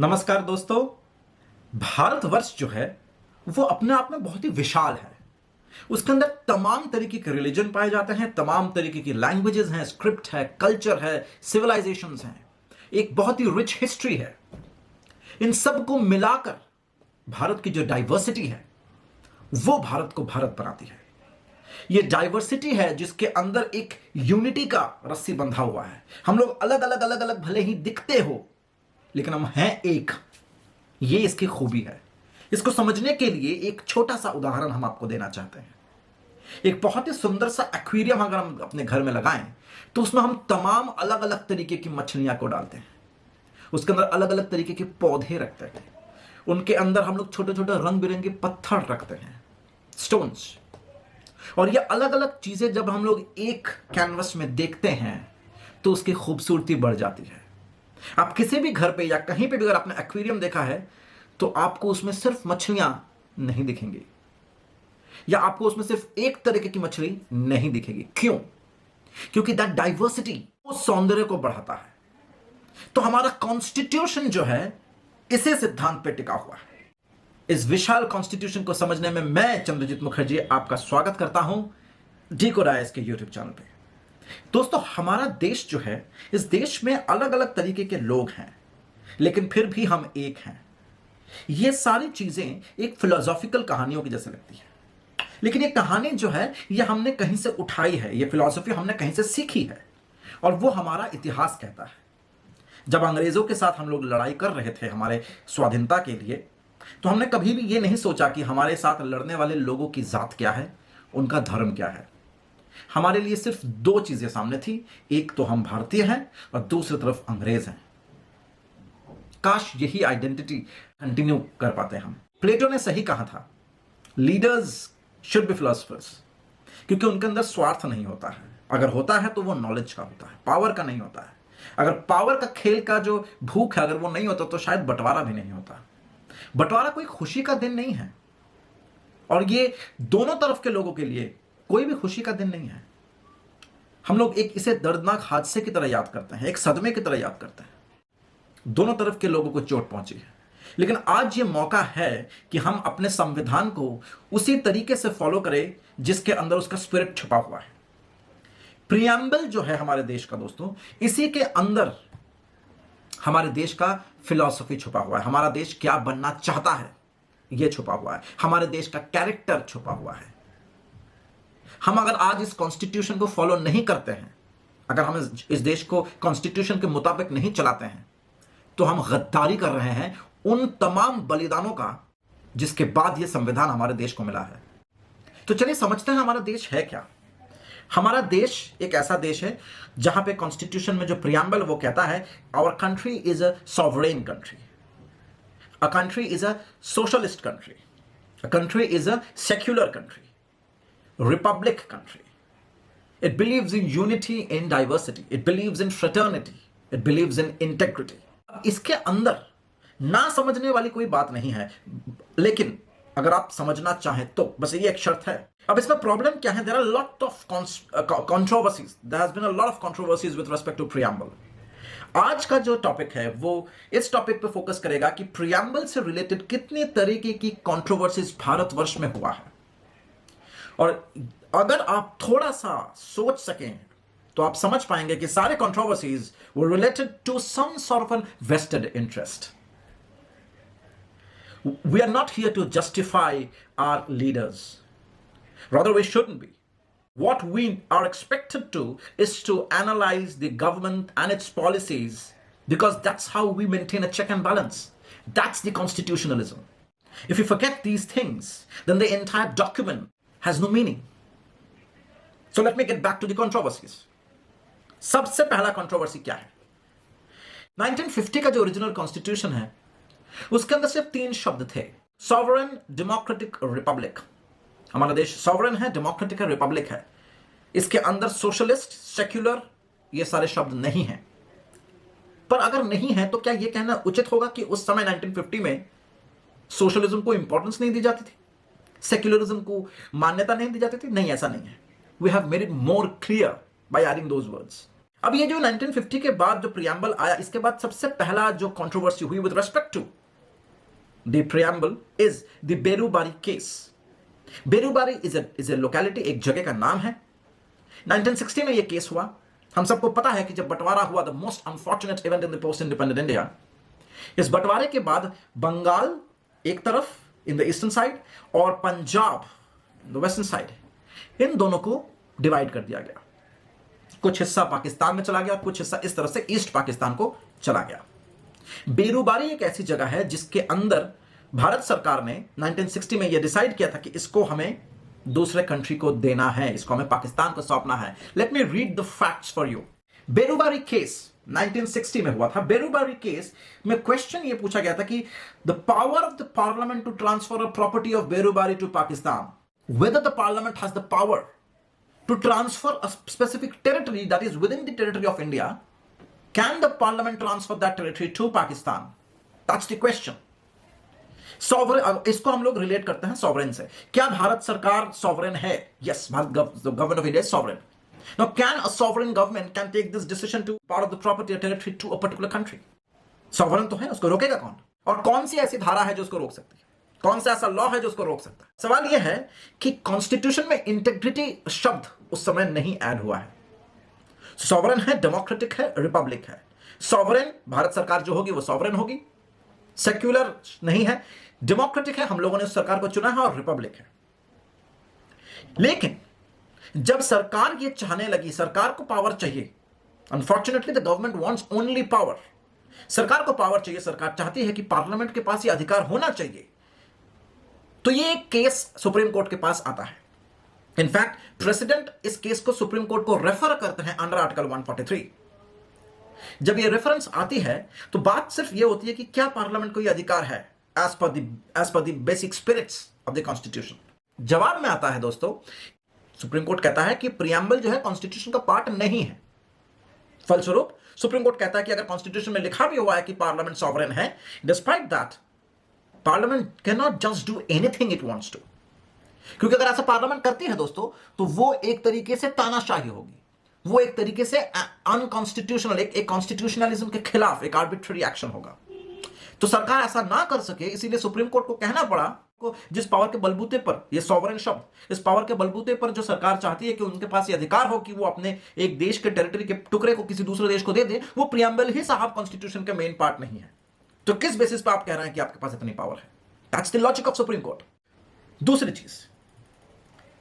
नमस्कार दोस्तों। भारतवर्ष जो है वो अपने आप में बहुत ही विशाल है। उसके अंदर तमाम तरीके के रिलीजन पाए जाते हैं, तमाम तरीके की लैंग्वेजेस हैं, स्क्रिप्ट है, कल्चर है, सिविलाइजेशंस हैं, एक बहुत ही रिच हिस्ट्री है। इन सब को मिलाकर भारत की जो डाइवर्सिटी है वो भारत को भारत बनाती है। ये डाइवर्सिटी है जिसके अंदर एक यूनिटी का रस्सी बंधा हुआ है। हम लोग अलग अलग भले ही दिखते हो लेकिन हम हैं एक। ये इसकी खूबी है। इसको समझने के लिए एक छोटा सा उदाहरण हम आपको देना चाहते हैं। एक बहुत ही सुंदर सा एक्वेरियम अगर हम अपने घर में लगाएं तो उसमें हम तमाम अलग अलग तरीके की मछलियां को डालते हैं। उसके अंदर अलग अलग तरीके के पौधे रखते हैं। उनके अंदर हम लोग छोटे छोटे रंग बिरंगे पत्थर रखते हैं, स्टोन्स। और ये अलग अलग चीजें जब हम लोग एक कैनवस में देखते हैं तो उसकी खूबसूरती बढ़ जाती है। आप किसी भी घर पे या कहीं पे भी अगर आपने एक्वेरियम देखा है तो आपको उसमें सिर्फ मछलियां नहीं दिखेंगी, या आपको उसमें सिर्फ एक तरीके की मछली नहीं दिखेगी। क्यों? क्योंकि दैट डाइवर्सिटी उस सौंदर्य को बढ़ाता है। तो हमारा कॉन्स्टिट्यूशन जो है इसी सिद्धांत पे टिका हुआ है। इस विशाल कॉन्स्टिट्यूशन को समझने में मैं चंद्रजीत मुखर्जी आपका स्वागत करता हूं डीकोड आईएएस के यूट्यूब चैनल पे। दोस्तों, हमारा देश जो है, इस देश में अलग अलग तरीके के लोग हैं लेकिन फिर भी हम एक हैं। ये सारी चीजें एक फिलोसॉफिकल कहानियों की जैसे लगती है, लेकिन ये कहानी जो है ये हमने कहीं से उठाई है, ये फिलॉसफी हमने कहीं से सीखी है और वो हमारा इतिहास कहता है। जब अंग्रेजों के साथ हम लोग लड़ाई कर रहे थे हमारे स्वाधीनता के लिए, तो हमने कभी भी ये नहीं सोचा कि हमारे साथ लड़ने वाले लोगों की जात क्या है, उनका धर्म क्या है। हमारे लिए सिर्फ दो चीजें सामने थी, एक तो हम भारतीय हैं और दूसरी तरफ अंग्रेज हैं। काश यही आइडेंटिटी कंटिन्यू कर पाते हम। प्लेटो ने सही कहा था, लीडर्स शुड बी फिलोसफर्स, क्योंकि उनके अंदर स्वार्थ नहीं होता है। अगर होता है तो वो नॉलेज का होता है, पावर का नहीं होता है। अगर पावर का खेल का जो भूख है अगर वो नहीं होता तो शायद बंटवारा भी नहीं होता। बंटवारा कोई खुशी का दिन नहीं है और ये दोनों तरफ के लोगों के लिए कोई भी खुशी का दिन नहीं है। हम लोग एक इसे दर्दनाक हादसे की तरह याद करते हैं, एक सदमे की तरह याद करते हैं। दोनों तरफ के लोगों को चोट पहुंची है, लेकिन आज ये मौका है कि हम अपने संविधान को उसी तरीके से फॉलो करें जिसके अंदर उसका स्पिरिट छुपा हुआ है। प्रियम्बल जो है हमारे देश का, दोस्तों, इसी के अंदर हमारे देश का फिलॉसफी छुपा हुआ है। हमारा देश क्या बनना चाहता है यह छुपा हुआ है। हमारे देश का कैरेक्टर छुपा हुआ है। हम अगर आज इस कॉन्स्टिट्यूशन को फॉलो नहीं करते हैं, अगर हम इस देश को कॉन्स्टिट्यूशन के मुताबिक नहीं चलाते हैं, तो हम गद्दारी कर रहे हैं उन तमाम बलिदानों का जिसके बाद यह संविधान हमारे देश को मिला है। तो चलिए समझते हैं हमारा देश है क्या। हमारा देश एक ऐसा देश है जहां पे कॉन्स्टिट्यूशन में जो प्रियम्बल वो कहता है, our country is a sovereign country, a country is a socialist country, a country is a secular country, republic country. It believes in unity in diversity. It believes in fraternity. It believes in integrity. इसके अंदर ना समझने वाली कोई बात नहीं है, लेकिन अगर आप समझना चाहें तो बस ये एक शर्त है। अब इसमें प्रॉब्लम क्या है? There are a lot of controversies. There has been a lot of controversies with respect to preamble. आज का जो टॉपिक है वो इस टॉपिक पे फोकस करेगा कि प्रियम्बल से रिलेटेड कितने तरीके की कंट्रोवर्सीज भारतवर्ष में हुआ है। और अगर आप थोड़ा सा सोच सकें तो आप समझ पाएंगे कि सारे कंट्रोवर्सीज वो related to some sort of an vested interest. We are not here to justify our leaders, rather we shouldn't be. What we are expected to is to analyze the government and its policies, because that's how we maintain a check and balance. That's the constitutionalism. If you forget these things, then the entire document has no meaning. So let me get back to the controversies. सबसे पहला controversy क्या है? 1950 का जो original constitution है उसके अंदर सिर्फ 3 शब्द थे, सॉवरेन, डेमोक्रेटिक, रिपब्लिक। हमारा देश सॉवरेन है, डेमोक्रेटिक है, रिपब्लिक है। इसके अंदर सोशलिस्ट, सेक्युलर ये सारे शब्द नहीं हैं। पर अगर नहीं है तो क्या यह कहना उचित होगा कि उस समय 1950 में सोशलिज्म को इंपॉर्टेंस नहीं दी जाती थी, सेक्युलरिज्म को मान्यता नहीं दी जाती थी? नहीं, ऐसा नहीं है। We have made it more clear by adding those words. अब ये जो 1950 के बाद जो प्रियम्बल आया, इसके बाद सबसे पहला जो कंट्रोवर्सी हुई with respect to the preamble is the Berubari case. Berubari is a locality, एक जगह का नाम है। 1960 में ये केस हुआ। हम सबको पता है कि जब बंटवारा हुआ, the most unfortunate event in the post independent India, इस बंटवारे के बाद बंगाल एक तरफ इन द ईस्टर्न साइड और पंजाब द वेस्टर्न साइड, इन दोनों को डिवाइड कर दिया गया। कुछ हिस्सा पाकिस्तान में चला गया, कुछ हिस्सा इस तरफ से ईस्ट पाकिस्तान को चला गया। बेरूबारी एक ऐसी जगह है जिसके अंदर भारत सरकार ने 1960 में यह डिसाइड किया था कि इसको हमें दूसरे कंट्री को देना है, इसको हमें पाकिस्तान को सौंपना है। Let me read the facts for you. Berubari case 1960 में हुआ था। बेरूबारी केस में क्वेश्चन ये पूछा गया था कि the power of the parliament to transfer a property of Berubari to Pakistan, whether the parliament has the power to transfer a specific territory that is within the territory of India, can the parliament transfer that territory to Pakistan? That's the question. Sovereign, इसको हम लोग relate करते हैं sovereign से। क्या भारत सरकार sovereign है? Yes, government of India is sovereign. Now, can a sovereign government can take this decision to part of the property or territory to a particular country? Sovereign तो है, उसको रोकेगा कौन? और कौन सी ऐसी धारा है जो उसको रोक सकती है? कौन सा ऐसा लॉ है जो उसको रोक सकता है? सवाल यह है कि कॉन्स्टिट्यूशन में इंटेग्रिटी शब्द उस समय नहीं ऐड हुआ है। सॉवरेन है, डेमोक्रेटिक है, रिपब्लिक है। सॉवरेन भारत सरकार जो होगी वो सॉवरेन होगी, सेक्युलर नहीं है, डेमोक्रेटिक है, हम लोगों ने उस सरकार को चुना है, और रिपब्लिक है। लेकिन जब सरकार ये चाहने लगी, सरकार को पावर चाहिए, unfortunately the government wants only power, सरकार को पावर चाहिए, सरकार चाहती है कि पार्लियामेंट के पास ये अधिकार होना चाहिए, तो ये एक केस सुप्रीम कोर्ट के पास आता है। इनफैक्ट प्रेसिडेंट इस केस को सुप्रीम कोर्ट को रेफर करते हैं अंडर आर्टिकल 143। जब ये रेफरेंस आती है तो बात सिर्फ ये होती है कि क्या पार्लियामेंट को ये अधिकार है as per the basic spirits of the constitution. जवाब में आता है दोस्तों, सुप्रीम कोर्ट कहता है कि प्रियम्बल जो है कॉन्स्टिट्यूशन का पार्ट नहीं है। फलस्वरूप सुप्रीम कोर्ट कहता है कि अगर कॉन्स्टिट्यूशन में लिखा भी हुआ है कि पार्लियामेंट सॉवरेन है, despite that parliament can not just do anything it wants to. क्योंकि अगर ऐसा पार्लियामेंट करती है दोस्तों, तो वो एक तरीके से तानाशाही होगी, वो एक तरीके से अनकॉन्स्टिट्यूशनल, एक कॉन्स्टिट्यूशनलिज्म के खिलाफ एक आर्बिट्ररी एक्शन होगा। तो सरकार ऐसा ना कर सके, इसीलिए सुप्रीम कोर्ट को कहना पड़ा को जिस पावर के बलबूते पर, ये सॉवरेन शब्द, इस पावर के बलबूते पर जो सरकार चाहती है कि उनके पास ये अधिकार हो कि वो अपने एक देश के टेरिटरी के टुकड़े को किसी दूसरे देश को दे दे, वो प्रियम्बल ही साहब कॉन्स्टिट्यूशन का मेन पार्ट नहीं है। तो किस बेसिस पर आप कह रहे हैं कि आपके पास इतनी पावर है? That's the logic of supreme court. दूसरी चीज,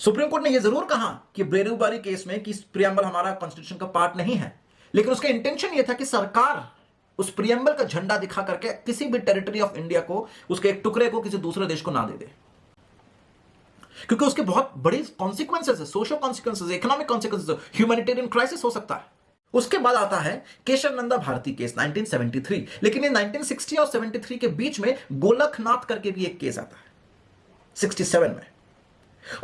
सुप्रीम कोर्ट ने यह जरूर कहा कि बेरूबारी केस में कि प्रियम्बल हमारा कॉन्स्टिट्यूशन का पार्ट नहीं है, लेकिन उसका इंटेंशन यह था कि सरकार उस प्रियम्बल का झंडा दिखा करके किसी भी टेरिटरी ऑफ इंडिया को, उसके एक टुकड़े को किसी दूसरे देश को ना दे दे, क्योंकि उसके बहुत बड़ी कॉन्सिक्वेंसेस है, social consequences, economic consequences, humanitarian crisis हो सकता है। उसके बाद आता है केशव नंदा भारती केस 1973। लेकिन ये 1960 और 73 के बीच में गोलकनाथ करके भी एक केस आता है 67 में,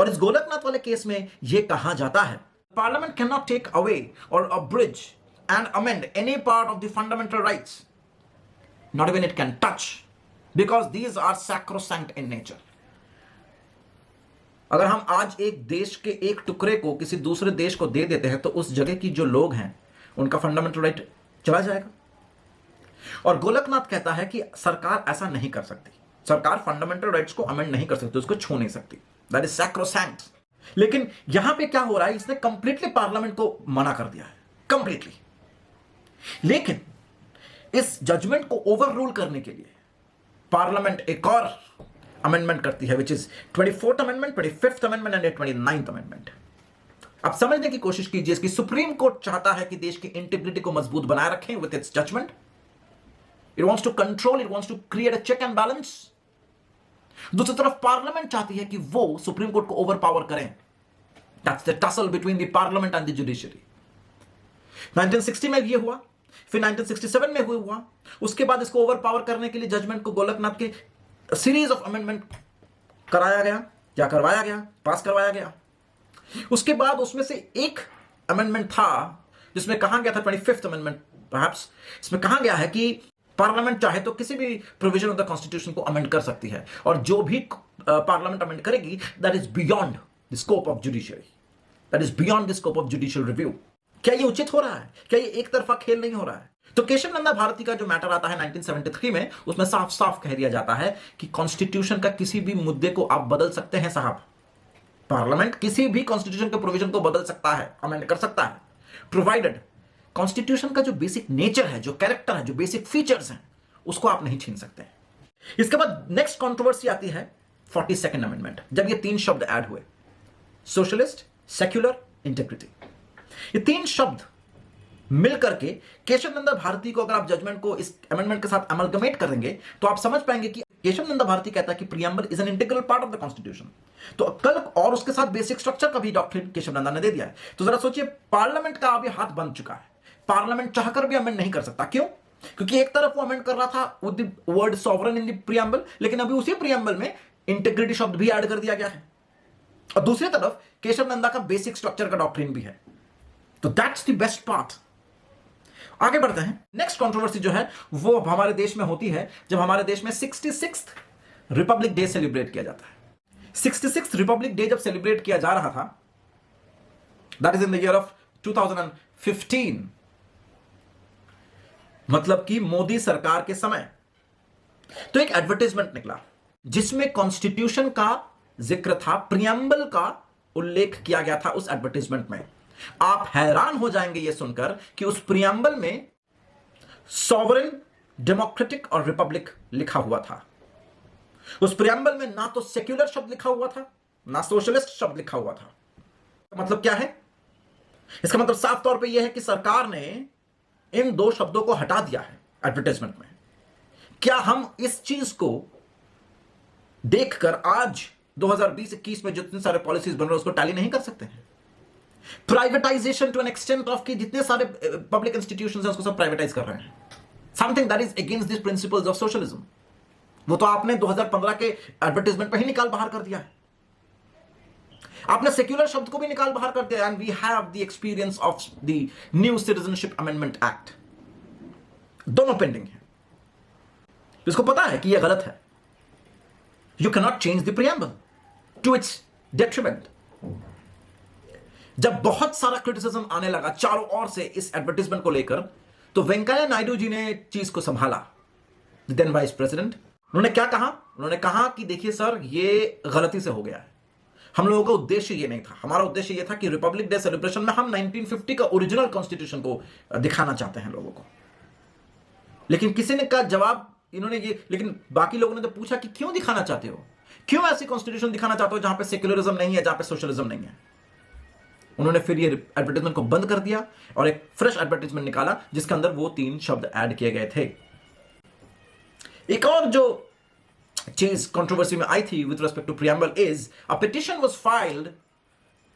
और इस गोलकनाथ वाले केस में यह कहा जाता है parliament can not take away or abridge and amend any part of the fundamental rights, not even it can touch, because these are sacrosanct in nature. अगर हम आज एक देश के एक टुकड़े को किसी दूसरे देश को दे देते हैं तो उस जगह की जो लोग हैं उनका फंडामेंटल राइट चला जाएगा। और गोलकनाथ कहता है कि सरकार ऐसा नहीं कर सकती, सरकार फंडामेंटल राइट्स को अमेंड नहीं कर सकती, उसको छू नहीं सकती, दैट इज सैक्रोसैंक्ट। लेकिन यहां पे क्या हो रहा है, इसने कंप्लीटली पार्लियामेंट को मना कर दिया है, कंप्लीटली। लेकिन इस जजमेंट को ओवररूल करने के लिए पार्लियामेंट एक और अमेंडमेंट करती है, which is 24th amendment, 25th amendment and 29th amendment. अब समझने की कोशिश कीजिए कि सुप्रीम कोर्ट चाहता है कि देश की इंटीग्रिटी को मजबूत बनाए रखें with its judgement. It wants to control, it wants to create a check and balance. दूसरी तरफ पार्लियामेंट चाहती है कि वो सुप्रीम कोर्ट को ओवर पावर करें। That's the tussle between the parliament and the judiciary. 1960 में ये हुआ, फिर 1967 में हुआ। उसके बाद इसको ओवर पावर करने के लिए जजमेंट को गोलकनाथ के सीरीज ऑफ अमेंडमेंट कराया गया, क्या करवाया गया, पास करवाया गया। उसके बाद उसमें से एक अमेंडमेंट था जिसमें कहा गया था 25th अमेंडमेंट परहैप्स, इसमें कहा गया है कि पार्लियामेंट चाहे तो किसी भी प्रोविजन ऑफ द कॉन्स्टिट्यूशन को अमेंड कर सकती है, और जो भी पार्लियामेंट अमेंड करेगी that is beyond the scope of judiciary, that is beyond the scope of judicial review. क्या ये उचित हो रहा है? क्या ये एक तरफा खेल नहीं हो रहा है? तो केशव नंदा भारती का जो मैटर आता है 1973 में, उसमें साफ साफ कह दिया जाता है कि कॉन्स्टिट्यूशन का किसी भी मुद्दे को आप बदल सकते हैं साहब। पार्लियामेंट किसी भी कॉन्स्टिट्यूशन के प्रोविजन को बदल सकता है, अमेंड कर सकता है, प्रोवाइडेड कॉन्स्टिट्यूशन का जो बेसिक नेचर है, जो कैरेक्टर है, जो बेसिक फीचर्स हैं, उसको आप नहीं छीन सकते। इसके बाद नेक्स्ट कंट्रोवर्सी आती है 42nd अमेंडमेंट, जब ये तीन शब्द ऐड हुए, सोशलिस्ट, सेक्युलर, इंटीग्रिटी। ये तीन शब्द मिलकर के केशव नंदा भारती को, अगर आप जजमेंट को इस अमेंडमेंट के साथ अमलगमेट करेंगे तो आप समझ पाएंगे कि केशव नंदा भारती कहता है कि preamble is an integral part of the constitution. तो कल और उसके साथ बेसिक स्ट्रक्चर का भी डॉक्ट्रिन केशव नंदा ने दे दिया है। तो जरा सोचिए, पार्लियामेंट का अभी हाथ बंद चुका है, पार्लियामेंट चाहकर भी अमेंड नहीं कर सकता। क्यों? क्योंकि एक तरफ वो अमेंड कर रहा था with the word sovereign in the preamble, लेकिन अभी उसी प्रीएम्बल में इंटीग्रिटी शब्द भी ऐड कर दिया गया है, और दूसरी तरफ केशव नंदा का बेसिक स्ट्रक्चर का डॉक्ट्रिन भी है। तो दैट्स द बेस्ट पार्ट। आगे बढ़ते हैं। नेक्स्ट कंट्रोवर्सी जो है वो हमारे देश में होती है जब हमारे देश में 66th रिपब्लिक डे सेलिब्रेट किया जाता है। 66th रिपब्लिक डे जब सेलिब्रेट किया जा रहा था, that is in the year of 2015, मतलब कि मोदी सरकार के समय, तो एक एडवर्टाइजमेंट निकला जिसमें कॉन्स्टिट्यूशन का जिक्र था, प्रीएम्बल का उल्लेख किया गया था उस एडवर्टाइजमेंट में। आप हैरान हो जाएंगे यह सुनकर कि उस प्रीएम्बल में सॉवरेन, डेमोक्रेटिक और रिपब्लिक लिखा हुआ था। उस प्रीएम्बल में ना तो सेक्युलर शब्द लिखा हुआ था, ना सोशलिस्ट शब्द लिखा हुआ था। मतलब क्या है? इसका मतलब साफ तौर पे यह है कि सरकार ने इन दो शब्दों को हटा दिया है एडवर्टाइजमेंट में। क्या हम इस चीज को देखकर आज 2020-21 में जितने सारे पॉलिसीज बन रहे हैं उसको टैली नहीं कर सकते हैं? Privatization to an extent of कि जितने सारे पब्लिक इंस्टीट्यूशंस हैं उसको सब प्राइवेटाइज कर रहे हैं, something that is against this principles of socialism. वो तो आपने 2015 के एडवर्टाइजमेंट पे ही निकाल बाहर कर दिया है। आपने सेक्युलर शब्द को भी निकाल बाहर कर दिया। And we have the experience of the new citizenship amendment act, दोनों पेंडिंग है। इसको पता है कि यह गलत है। You can not change the preamble to its detriment. जब बहुत सारा क्रिटिसिज्म आने लगा चारों ओर से इस एडवर्टाइजमेंट को लेकर, तो वेंकैया नायडू जी ने चीज को संभाला, देन वाइस प्रेसिडेंट। उन्होंने क्या कहा? उन्होंने कहा कि देखिए सर, ये गलती से हो गया है, हम लोगों का उद्देश्य ये नहीं था। हमारा उद्देश्य ये था कि रिपब्लिक डे सेलिब्रेशन में हम 1950 का ओरिजिनल कॉन्स्टिट्यूशन को दिखाना चाहते हैं लोगों को। लेकिन किसी ने का जवाब इन्होंने ये, लेकिन बाकी लोगों ने जब पूछा कि क्यों दिखाना चाहते हो, क्यों ऐसी कॉन्स्टिट्यूशन दिखाना चाहते हो जहां पे सेक्युलरिज्म नहीं है, जहां पे सोशलिज्म नहीं है, उन्होंने फिर ये एडवर्टाइजमेंट को बंद कर दिया और एक फ्रेश एडवर्टाइजमेंट निकाला जिसके अंदर वो तीन शब्द ऐड किए गए थे। एक और जो चीज कंट्रोवर्सी में आई थी with respect to preamble is a petition was filed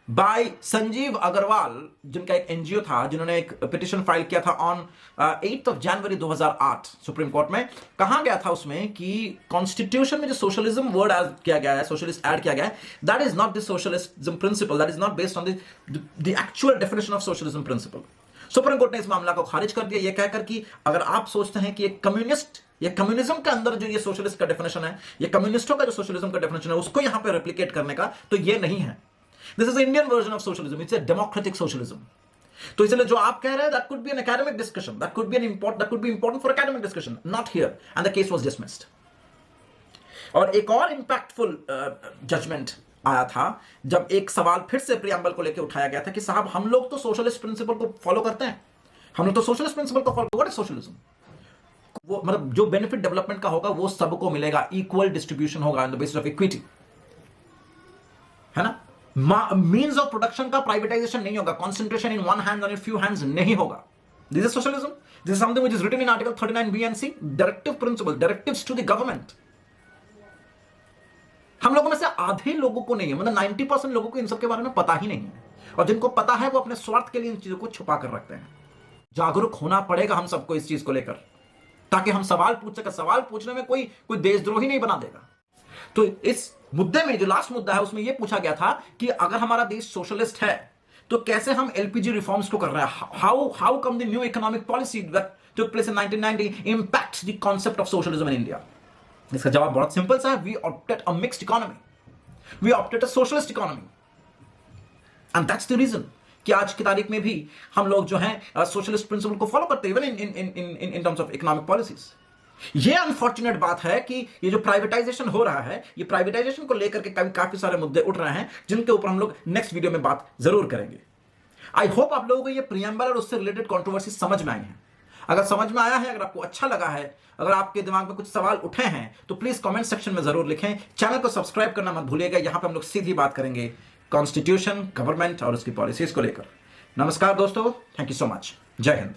by Sanjeev Agarwal, जिनका एक एनजीओ था, जिन्होंने एक पिटिशन फाइल किया था ऑन 8 जनवरी 2008 सुप्रीम कोर्ट में। कहा गया था उसमें कि कॉन्स्टिट्यूशन में जो सोशलिज्म वर्ड ऐड किया गया है, सोशलिस्ट ऐड किया गया है, that is not the socialism principle, that is not based on the actual definition of socialism principle. Supreme court ने इस मामला को खारिज कर दिया, यह कहकर कि अगर आप सोचते हैं कि एक कम्युनिस्ट या कम्युनिज्म के अंदर जो ये सोशलिस्ट का डेफिनेशन है, ये कम्युनिस्टों का जो सोशलिज्म का डेफिनेशन है, उसको यहां पे रेप्लिकेट करने का, तो ये नहीं है। This is Indian version of socialism, it's a democratic socialism. तो इसलिए जो आप कह रहे हैं, that could be an academic discussion, that could be important for academic discussion, not here, and the case was dismissed. और एक और इंपैक्टफुल जजमेंट आया था जब एक सवाल फिर से प्रीएम्बल को लेकर उठाया गया था कि साहब, हम लोग तो सोशलिस्ट प्रिंसिपल को फॉलो करते हैं, हम लोग तो सोशलिस्ट प्रिंसिपल को फॉलो, व्हाट इज सोशलिज्म? वो मतलब जो बेनिफिट डेवलपमेंट का होगा वो सबको मिलेगा, इक्वल डिस्ट्रीब्यूशन होगा on the basis of equity, है ना? मीन्स ऑफ प्रोडक्शन का प्राइवेटाइजेशन नहीं होगा, concentration in one hand on few hands नहीं होगा। This is socialism, this is something which is written in article 39B and C, directive principle, directives to the government. हम लोगों में से आधे लोगों को नहीं है, मतलब 90% लोगों को इन सब के बारे में पता ही नहीं है, और जिनको पता है वो अपने स्वार्थ के लिए इन चीजों को छुपा कर रखते हैं। जागरूक होना पड़ेगा हम सबको इस चीज को लेकर, ताकि हम सवाल पूछ सके। सवाल पूछने में कोई देशद्रोही नहीं बना देगा। तो इस मुद्दे में जो लास्ट मुद्दा है उसमें यह पूछा गया था कि अगर हमारा देश सोशलिस्ट है तो कैसे हम एलपीजी रिफॉर्म्स को कर रहे हैं, how come the new economic policy that took place in 1990 impacts the concept of socialism in India. इसका जवाब बहुत सिंपल सा है, we opted a mixed economy, we opted a socialist economy, and that's the reason कि आज की तारीख में भी हम लोग जो हैं सोशलिस्ट प्रिंसिपल को फॉलो करते हैं even in terms of economic policies. ये अनफॉर्चुनेट बात है कि ये जो प्राइवेटाइजेशन हो रहा है, ये प्राइवेटाइजेशन को लेकर के काफी सारे मुद्दे उठ रहे हैं, जिनके ऊपर हम लोग नेक्स्ट वीडियो में बात जरूर करेंगे। आई होप आप लोगों को ये प्रियम्बल और उससे रिलेटेड कंट्रोवर्सी समझ में आई है। अगर समझ में आया है, अगर आपको अच्छा लगा है, अगर आपके दिमाग में कुछ सवाल उठे हैं, तो प्लीज कमेंट सेक्शन में जरूर लिखें। चैनल को सब्सक्राइब करना मत भूलिएगा। यहां पे हम लोग सीधी बात करेंगे कॉन्स्टिट्यूशन, गवर्नमेंट और उसकी पॉलिसीज को लेकर। नमस्कार दोस्तों, थैंक यू सो मच। जय हिंद।